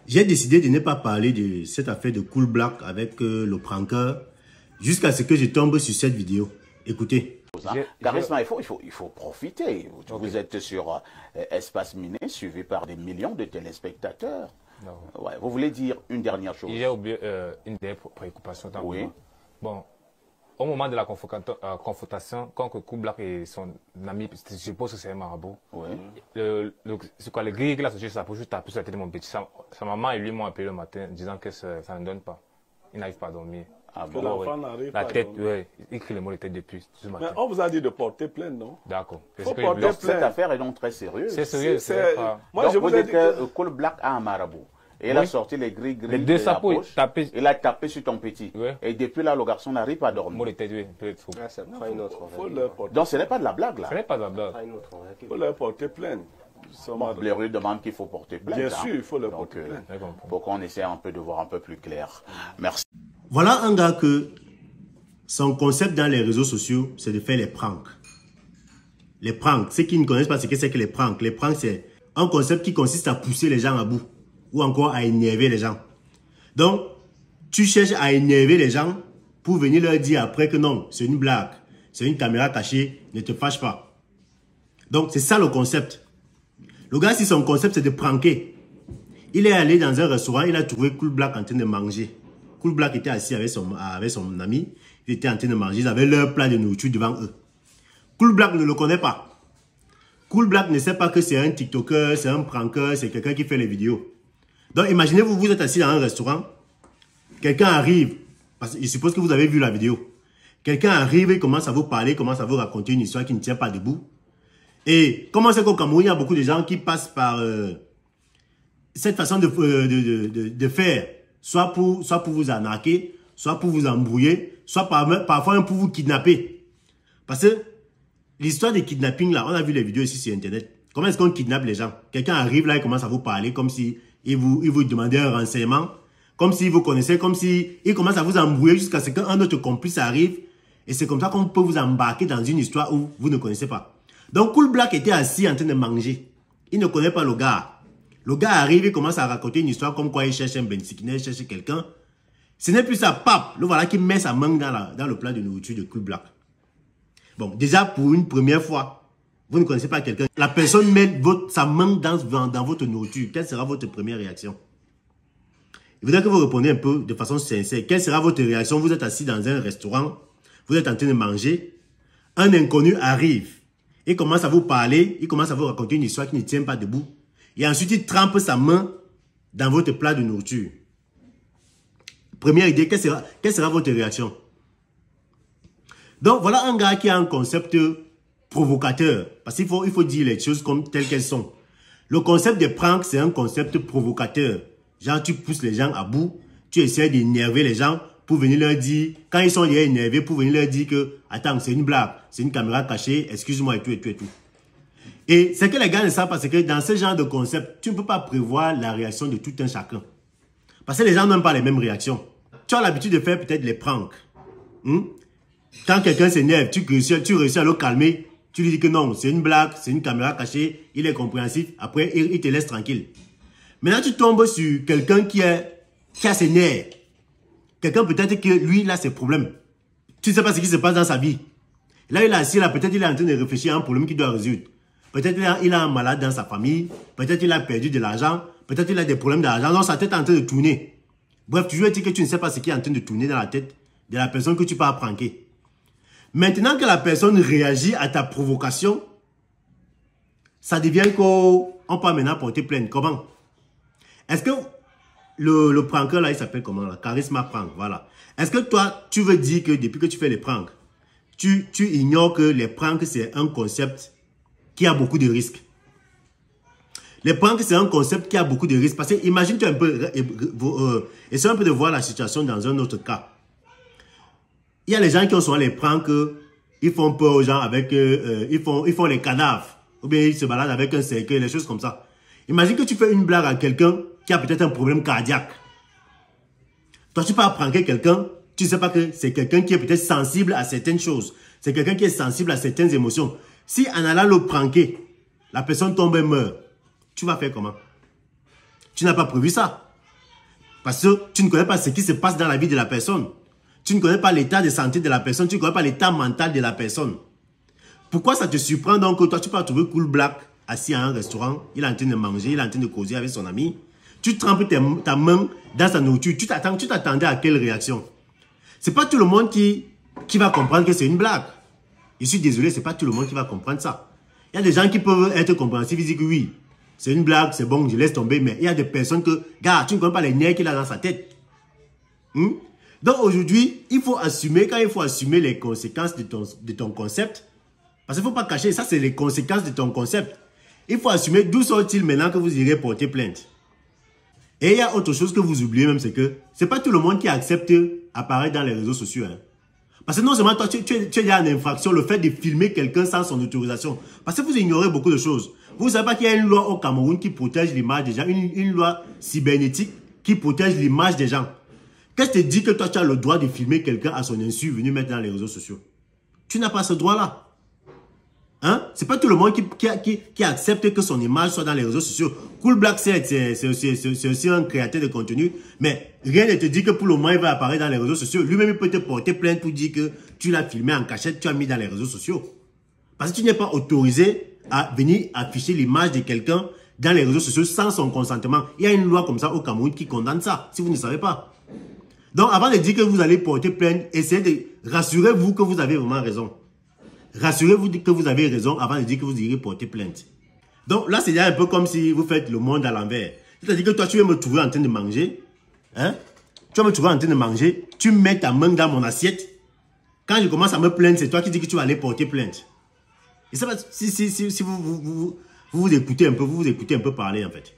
J'ai décidé de ne pas parler de cette affaire de Cool Black avec le pranker jusqu'à ce que je tombe sur cette vidéo. Écoutez. Charisma, il faut profiter. Vous êtes sur Espace Miné, suivi par des millions de téléspectateurs. Ouais, vous voulez dire une dernière chose? Il y a oublié une des préoccupations. Oui. Bon, au moment de la confrontation, quand Cool Black et son ami, je suppose que c'est un marabout. Oui. C'est quoi, le gris qui l'a sorti, ça pour juste taper sur la tête de mon petit. Sa maman et lui m'ont appelé le matin disant que ça ne donne pas. Il n'arrive pas à dormir. Ah Que bon? l'enfant n'arrive pas La tête, à dormir. oui. Il crie le mot de tête depuis ce matin. Mais on vous a dit de porter plainte, non? D'accord. Faut porter Donc, cette plainte. affaire est donc très sérieuse. C'est sérieux, C'est- pas... Moi, Donc, je vous ai dites dit que que... Cool Black a un marabout. Et il Oui. a sorti les gris-gris Les deux de la sapots, poche. tapé. Il a tapé sur ton petit. Oui. Et depuis là, le garçon n'arrive pas à Mot dormir. de tête, oui. Peut-être faux. Ah, ça prend une autre, on va Faut dire. leur porter, Donc, ce n'est pas de la blague, là. Ce n'est pas la blague. Prend une autre, on va dire. faut leur porter plainte. Bon, les rues demandent qu'il faut porter plainte. Bien hein. sûr, il faut leur Donc, porter plainte. J'ai compris. pour qu'on essaie un peu de voir un peu plus clair. Merci. Voilà un gars que son concept dans les réseaux sociaux, c'est de faire les pranks. Les pranks, ceux qui ne connaissent pas ce que c'est que les pranks. Les pranks, c'est un concept qui consiste à pousser les gens à bout ou encore à énerver les gens. Donc, tu cherches à énerver les gens pour venir leur dire après que non, c'est une blague, c'est une caméra cachée, ne te fâche pas. Donc, c'est ça le concept. Le gars, si son concept, c'est de pranker, il est allé dans un restaurant, il a trouvé Cool Black en train de manger. Cool Black était assis avec son ami, il était en train de manger, ils avaient leur plat de nourriture devant eux. Cool Black ne le connaît pas. Cool Black ne sait pas que c'est un TikToker, c'est un pranker, c'est quelqu'un qui fait les vidéos. Donc imaginez-vous, vous êtes assis dans un restaurant, quelqu'un arrive, parce que je suppose que vous avez vu la vidéo. Quelqu'un arrive et commence à vous parler, commence à vous raconter une histoire qui ne tient pas debout. Et comment c'est qu'au Cameroun, il y a beaucoup de gens qui passent par cette façon de faire, soit pour vous arnaquer, soit pour vous embrouiller, soit parfois même pour vous kidnapper. Parce que l'histoire des kidnappings, là, on a vu les vidéos ici sur Internet. Comment est-ce qu'on kidnappe les gens? Quelqu'un arrive là et commence à vous parler comme si il vous demandait un renseignement, comme s'il vous connaissait, comme si il commence à vous embrouiller jusqu'à ce qu'un autre complice arrive. Et c'est comme ça qu'on peut vous embarquer dans une histoire où vous ne connaissez pas. Donc Cool Black était assis en train de manger. Il ne connaît pas le gars. Le gars arrive et commence à raconter une histoire comme quoi il cherche un bensikine, il cherche quelqu'un. Ce n'est plus ça, pape. Le voilà qui met sa main dans le plat de nourriture de Cool Black. Bon, déjà pour une première fois, vous ne connaissez pas quelqu'un. La personne met sa main dans votre nourriture. Quelle sera votre première réaction? Il faudrait que vous répondiez un peu de façon sincère. Quelle sera votre réaction? Vous êtes assis dans un restaurant, vous êtes en train de manger. Un inconnu arrive. Il commence à vous parler, il commence à vous raconter une histoire qui ne tient pas debout. Et ensuite, il trempe sa main dans votre plat de nourriture. Première idée, quelle sera votre réaction? Donc, voilà un gars qui a un concept provocateur. Parce qu'il faut dire les choses comme telles qu'elles sont. Le concept des pranks, c'est un concept provocateur. Genre, tu pousses les gens à bout, tu essaies d'énerver les gens pour venir leur dire, quand ils sont déjà énervés, pour venir leur dire que, attends, c'est une blague, c'est une caméra cachée, excuse-moi et tout et tout et tout. Et c'est que les gars ne savent pas, c'est que dans ce genre de concept, tu ne peux pas prévoir la réaction de tout un chacun. Parce que les gens n'ont pas les mêmes réactions. Tu as l'habitude de faire peut-être les pranks. Quand quelqu'un s'énerve, tu réussis à le calmer, tu lui dis que non, c'est une blague, c'est une caméra cachée, il est compréhensif, après il te laisse tranquille. Maintenant tu tombes sur quelqu'un qui a ses nerfs. Quelqu'un peut-être que lui, il a ses problèmes. Tu ne sais pas ce qui se passe dans sa vie. Là, il est assis, là, peut-être il est en train de réfléchir à un problème qu'il doit résoudre. Peut-être il a un malade dans sa famille. Peut-être il a perdu de l'argent. Peut-être il a des problèmes d'argent. Donc, sa tête est en train de tourner. Bref, toujours est-il que tu ne sais pas ce qui est en train de tourner dans la tête de la personne que tu peux pranker. Maintenant que la personne réagit à ta provocation, ça devient qu'on peut maintenant porter plainte. Comment? Est-ce que le pranker là, il s'appelle comment là? Charisma prank, voilà. Est-ce que toi, tu veux dire que depuis que tu fais les pranks, tu ignores que les pranks, c'est un concept qui a beaucoup de risques? Les pranks, c'est un concept qui a beaucoup de risques. Parce que imagine-toi un peu, essaie un peu de voir la situation dans un autre cas. Il y a les gens qui ont souvent les pranks, ils font peur aux gens avec, ils font les cadavres. Ou bien ils se baladent avec un cercueil, les choses comme ça. Imagine que tu fais une blague à quelqu'un qui a peut-être un problème cardiaque. Toi, tu peux pranker quelqu'un, tu ne sais pas que c'est quelqu'un qui est peut-être sensible à certaines choses. C'est quelqu'un qui est sensible à certaines émotions. Si en allant le pranker, la personne tombe et meurt, tu vas faire comment? Tu n'as pas prévu ça. Parce que tu ne connais pas ce qui se passe dans la vie de la personne. Tu ne connais pas l'état de santé de la personne. Tu ne connais pas l'état mental de la personne. Pourquoi ça te surprend donc que toi, tu peux trouver Cool Black assis à un restaurant, il est en train de manger, il est en train de causer avec son ami. Tu trempes ta main dans sa nourriture. Tu t'attendais à quelle réaction? C'est pas tout le monde qui va comprendre que c'est une blague. Je suis désolé, c'est pas tout le monde qui va comprendre ça. Il y a des gens qui peuvent être compréhensifs, ils disent que oui, c'est une blague, c'est bon, je laisse tomber. Mais il y a des personnes que, gars, tu ne connais pas les nerfs qu'il a dans sa tête. Donc aujourd'hui, il faut assumer, quand il faut assumer les conséquences de ton concept, parce qu'il ne faut pas cacher, ça c'est les conséquences de ton concept. Il faut assumer d'où sont-ils maintenant que vous irez porter plainte. Et il y a autre chose que vous oubliez même, c'est que c'est pas tout le monde qui accepte apparaître dans les réseaux sociaux. Hein. Parce que non seulement toi, tu es déjà en infraction, le fait de filmer quelqu'un sans son autorisation. Parce que vous ignorez beaucoup de choses. Vous ne savez pas qu'il y a une loi au Cameroun qui protège l'image des gens, une loi cybernétique qui protège l'image des gens. Qu'est-ce qui te dit que toi, tu as le droit de filmer quelqu'un à son insu venu mettre dans les réseaux sociaux? Tu n'as pas ce droit-là. Hein? C'est pas tout le monde qui accepte que son image soit dans les réseaux sociaux. Cool Black, c'est aussi un créateur de contenu, mais rien ne te dit que pour le moment, il va apparaître dans les réseaux sociaux. Lui-même, il peut te porter plainte pour dire que tu l'as filmé en cachette, tu as mis dans les réseaux sociaux. Parce que tu n'es pas autorisé à venir afficher l'image de quelqu'un dans les réseaux sociaux sans son consentement. Il y a une loi comme ça au Cameroun qui condamne ça, si vous ne savez pas. Donc, avant de dire que vous allez porter plainte, essayez de rassurez-vous que vous avez vraiment raison. Rassurez-vous que vous avez raison avant de dire que vous irez porter plainte. Donc là, c'est un peu comme si vous faites le monde à l'envers. C'est-à-dire que toi, tu vas me trouver en train de manger. Hein? Tu vas me trouver en train de manger. Tu mets ta main dans mon assiette. Quand je commence à me plaindre, c'est toi qui dis que tu vas aller porter plainte. Et ça va, si vous écoutez un peu, vous écoutez un peu parler en fait.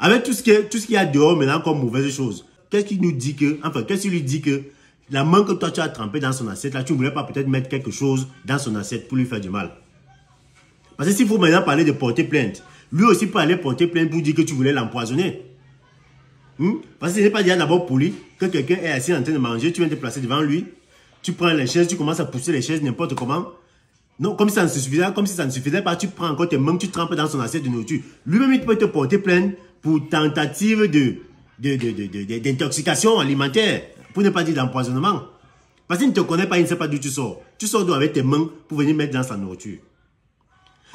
Avec tout ce qu'il y a dehors maintenant comme mauvaise chose, qu'est-ce qui nous dit que, enfin, qu'est-ce qui lui dit que la main que toi tu as trempée dans son assiette, là, tu ne voulais pas peut-être mettre quelque chose dans son assiette pour lui faire du mal. Parce que s'il faut maintenant parler de porter plainte, lui aussi peut aller porter plainte pour dire que tu voulais l'empoisonner. Parce que ce n'est pas déjà d'abord poli que quelqu'un est assis en train de manger, tu viens te placer devant lui, tu prends les chaises, tu commences à pousser les chaises n'importe comment. Non, comme si ça ne suffisait pas, tu prends encore tes mains, tu trempes dans son assiette de nourriture. Lui-même, il peut te porter plainte pour tentative d'intoxication alimentaire. Pour ne pas dire d'empoisonnement. Parce qu'il ne te connaît pas, il ne sait pas d'où tu sors. Tu sors d'où avec tes mains pour venir mettre dans sa nourriture.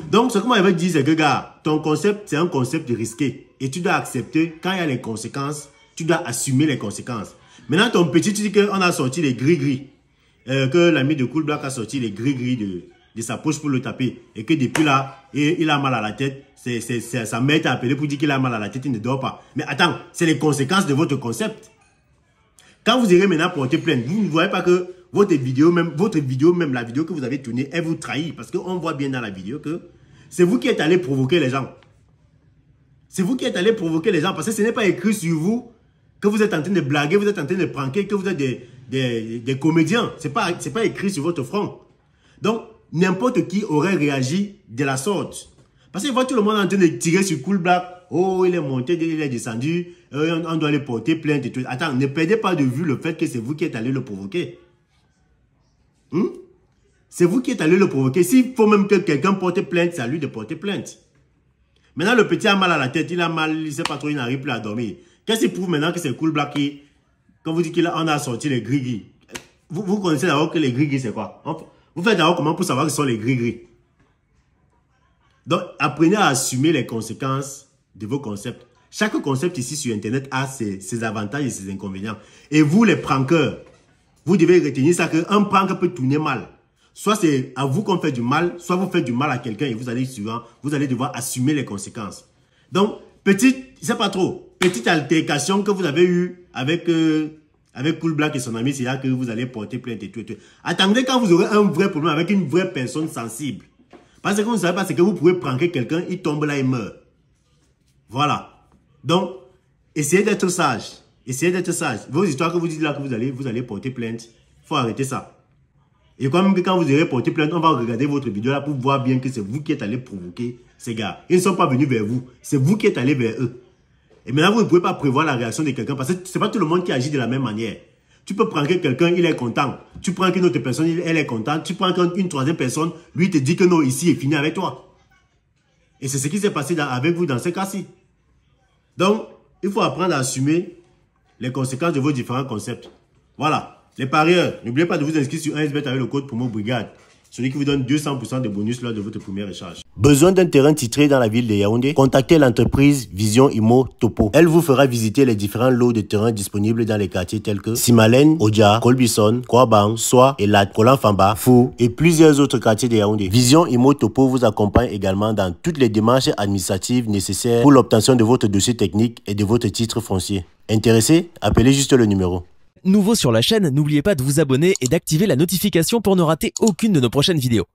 Donc, ce que moi je veux dire, c'est que, gars, ton concept, c'est un concept risqué. Et tu dois accepter, quand il y a les conséquences, tu dois assumer les conséquences. Maintenant, ton petit, tu dis qu'on a sorti les gris-gris. Que l'ami de Cool Black a sorti les gris-gris de sa poche pour le taper. Et que depuis là, il a mal à la tête. Sa mère t'a appelé pour dire qu'il a mal à la tête, il ne dort pas. Mais attends, c'est les conséquences de votre concept. Quand vous irez maintenant porter plainte, vous ne voyez pas que votre vidéo, même la vidéo que vous avez tournée, elle vous trahit. Parce qu'on voit bien dans la vidéo que c'est vous qui êtes allé provoquer les gens. C'est vous qui êtes allé provoquer les gens. Parce que ce n'est pas écrit sur vous que vous êtes en train de blaguer, vous êtes en train de pranker, que vous êtes des comédiens. Ce n'est pas écrit sur votre front. Donc, n'importe qui aurait réagi de la sorte. Parce que voit tout le monde en train de tirer sur Cool Black. Oh, il est monté, il est descendu. On doit aller porter plainte et tout. Attends, ne perdez pas de vue le fait que c'est vous qui êtes allé le provoquer. C'est vous qui êtes allé le provoquer. S'il faut même que quelqu'un porte plainte, c'est à lui de porter plainte. Maintenant, le petit a mal à la tête. Il a mal, il ne sait pas trop, il n'arrive plus à dormir. Qu'est-ce qui prouve maintenant que c'est Cool Black qui, quand vous dites qu'on a sorti les gris-gris, vous connaissez d'abord que les gris-gris, c'est quoi? Vous faites d'abord comment pour savoir que ce sont les gris-gris. Donc, apprenez à assumer les conséquences de vos concepts. Chaque concept ici sur Internet a ses avantages et ses inconvénients. Et vous, les prankeurs, vous devez retenir ça qu'un prank peut tourner mal. Soit c'est à vous qu'on fait du mal, soit vous faites du mal à quelqu'un et vous allez devoir assumer les conséquences. Donc, petite altercation que vous avez eue avec Cool Black et son ami, c'est là que vous allez porter plainte et tout. Attendez quand vous aurez un vrai problème avec une vraie personne sensible. Parce que vous ne savez pas, c'est que vous pouvez pranker quelqu'un, il tombe là, il meurt. Voilà. Donc, essayez d'être sage. Essayez d'être sage. Vos histoires que vous dites là que vous allez porter plainte, il faut arrêter ça. Et quand même que quand vous irez porter plainte, on va regarder votre vidéo là pour voir bien que c'est vous qui êtes allé provoquer ces gars. Ils ne sont pas venus vers vous. C'est vous qui êtes allé vers eux. Et maintenant, vous ne pouvez pas prévoir la réaction de quelqu'un parce que ce n'est pas tout le monde qui agit de la même manière. Tu peux prendre quelqu'un, il est content. Tu prends une autre personne, elle est contente. Tu prends une troisième personne, lui te dit que non, ici est fini avec toi. Et c'est ce qui s'est passé avec vous dans ce cas-ci. Donc, il faut apprendre à assumer les conséquences de vos différents concepts. Voilà. Les parieurs, n'oubliez pas de vous inscrire sur 1xBet avec le code promo Brigade. Celui qui vous donne 200% de bonus lors de votre premier échange. Besoin d'un terrain titré dans la ville de Yaoundé? Contactez l'entreprise Vision Immo Topo. Elle vous fera visiter les différents lots de terrains disponibles dans les quartiers tels que Simalène, Odia, Kolbison, Kouabang, Soa, Elat, Kolanfamba, Fou et plusieurs autres quartiers de Yaoundé. Vision Immo Topo vous accompagne également dans toutes les démarches administratives nécessaires pour l'obtention de votre dossier technique et de votre titre foncier. Intéressé? Appelez juste le numéro. Nouveau sur la chaîne, n'oubliez pas de vous abonner et d'activer la notification pour ne rater aucune de nos prochaines vidéos.